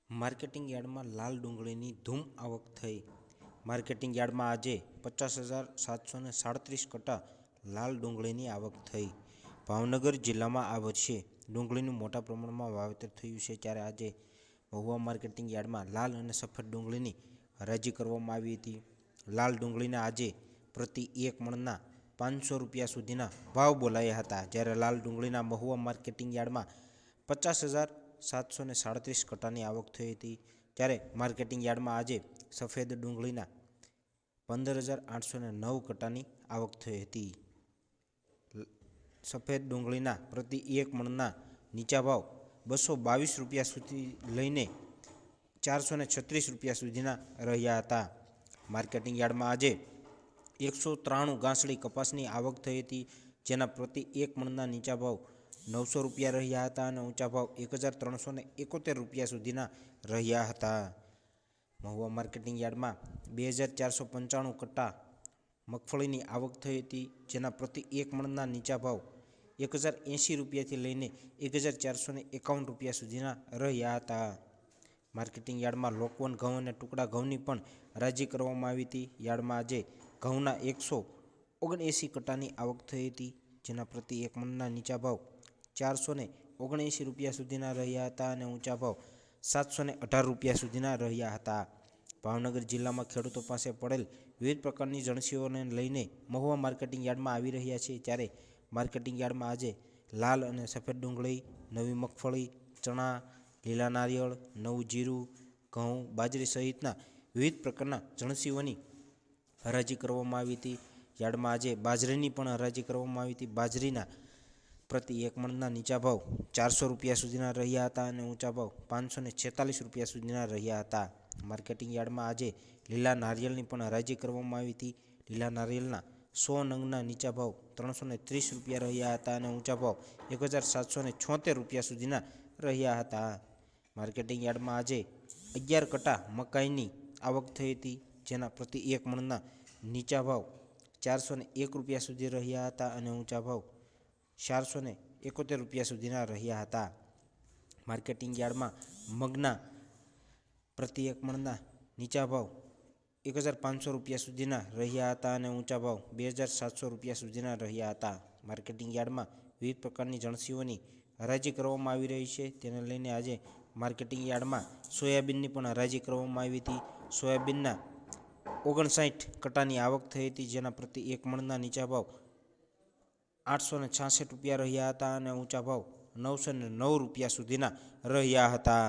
Marketing યાર્ડમાં લાલ ડુંગળીની ધૂમ આવક થઈ। માર્કેટિંગ યાર્ડમાં આજે 50,737 કટ્ટા લાલ ડુંગળીની આવક થઈ। ભાવનગર જિલ્લામાં આ વર્ષે ડુંગળીનું મોટા પ્રમાણમાં વાવેતર થયું છે, ત્યારે આજે મહુવા માર્કેટિંગ યાર્ડમાં લાલ અને સફેદ ડુંગળીની હરાજી કરવામાં આવી હતી। લાલ ડુંગળીના આજે પ્રતિ એક મણના 500 રૂપિયા સુધીના ભાવ બોલાયા હતા, જ્યારે લાલ ડુંગળીના મહુવા માર્કેટિંગ યાર્ડમાં 50,737 કટ્ટાની આવક થઈ હતી। ત્યારે માર્કેટિંગ યાર્ડમાં આજે સફેદ ડુંગળીના 15,809 કટ્ટાની આવક થઈ હતી। સફેદ ડુંગળીના પ્રતિ એક મણના નીચા ભાવ 222 રૂપિયા સુધી લઈને 436 રૂપિયા સુધીના રહ્યા હતા। માર્કેટિંગ યાર્ડમાં આજે 193 ગાંસડી કપાસની આવક થઈ હતી, જેના પ્રતિ એક મણના નીચા ભાવ 900 રૂપિયા રહ્યા હતા અને ઊંચા ભાવ 1,371 રૂપિયા સુધીના રહ્યા હતા। મહુવા માર્કેટિંગ યાર્ડમાં 2,495 કટ્ટા મગફળીની આવક થઈ હતી, જેના પ્રતિ એક મણના નીચા ભાવ 1,080 રૂપિયાથી લઈને 1,451 રૂપિયા સુધીના રહ્યા હતા। માર્કેટિંગ યાર્ડમાં લોકવન ઘઉં અને ટુકડા ઘઉંની પણ હરાજી કરવામાં આવી હતી। યાર્ડમાં આજે ઘઉંના 179 કટ્ટાની આવક થઈ હતી, જેના પ્રતિ એક મણના નીચા ભાવ 479 રૂપિયા સુધીના રહ્યા હતા અને ઊંચા ભાવ 718 રૂપિયા સુધીના રહ્યા હતા। ભાવનગર જિલ્લામાં ખેડૂતો પાસે પડેલ વિવિધ પ્રકારની જણસીઓને લઈને મહુવા માર્કેટિંગ યાર્ડમાં આવી રહ્યા છે, ત્યારે માર્કેટિંગ યાર્ડમાં આજે લાલ અને સફેદ ડુંગળી, નવી મગફળી, ચણા, લીલા નારિયેળ, નવું જીરું, ઘઉં, બાજરી સહિતના વિવિધ પ્રકારના જણસીઓની હરાજી કરવામાં આવી હતી। યાર્ડમાં આજે બાજરીની પણ હરાજી કરવામાં આવી હતી। બાજરીના પ્રતિ એક મણના નીચા ભાવ 400 રૂપિયા સુધીના રહ્યા હતા અને ઊંચા ભાવ 546 રૂપિયા સુધીના રહ્યા હતા। માર્કેટિંગ યાર્ડમાં આજે લીલા નારિયેળની પણ હરાજી કરવામાં આવી હતી। લીલા નારિયેળના 100 નંગના નીચા ભાવ 330 રૂપિયા રહ્યા હતા અને ઊંચા ભાવ 1,776 રૂપિયા સુધીના રહ્યા હતા। માર્કેટિંગ યાર્ડમાં આજે 11 કટ્ટા મકાઈની આવક થઈ હતી, જેના પ્રતિ એક મણના નીચા ભાવ 401 રૂપિયા સુધી રહ્યા હતા અને ઊંચા ભાવ 471 રૂપિયા સુધીના રહ્યા હતા। માર્કેટિંગ યાર્ડમાં મગના પ્રતિ એક મણના નીચા ભાવ 1,500 રૂપિયા સુધીના રહ્યા હતા અને ઊંચા ભાવ 2,700 રૂપિયા સુધીના રહ્યા હતા। માર્કેટિંગ યાર્ડમાં વિવિધ પ્રકારની જણસીઓની હરાજી કરવામાં આવી રહી છે, તેને લઈને આજે માર્કેટિંગ યાર્ડમાં સોયાબીનની પણ હરાજી કરવામાં આવી હતી। સોયાબીનના 59 કટ્ટાની આવક થઈ હતી, જેના પ્રતિ એક મણના નીચા ભાવ 866 રૂપિયા રહ્યા હતા અને ઊંચા ભાવ 909 રૂપિયા સુધીના રહ્યા હતા।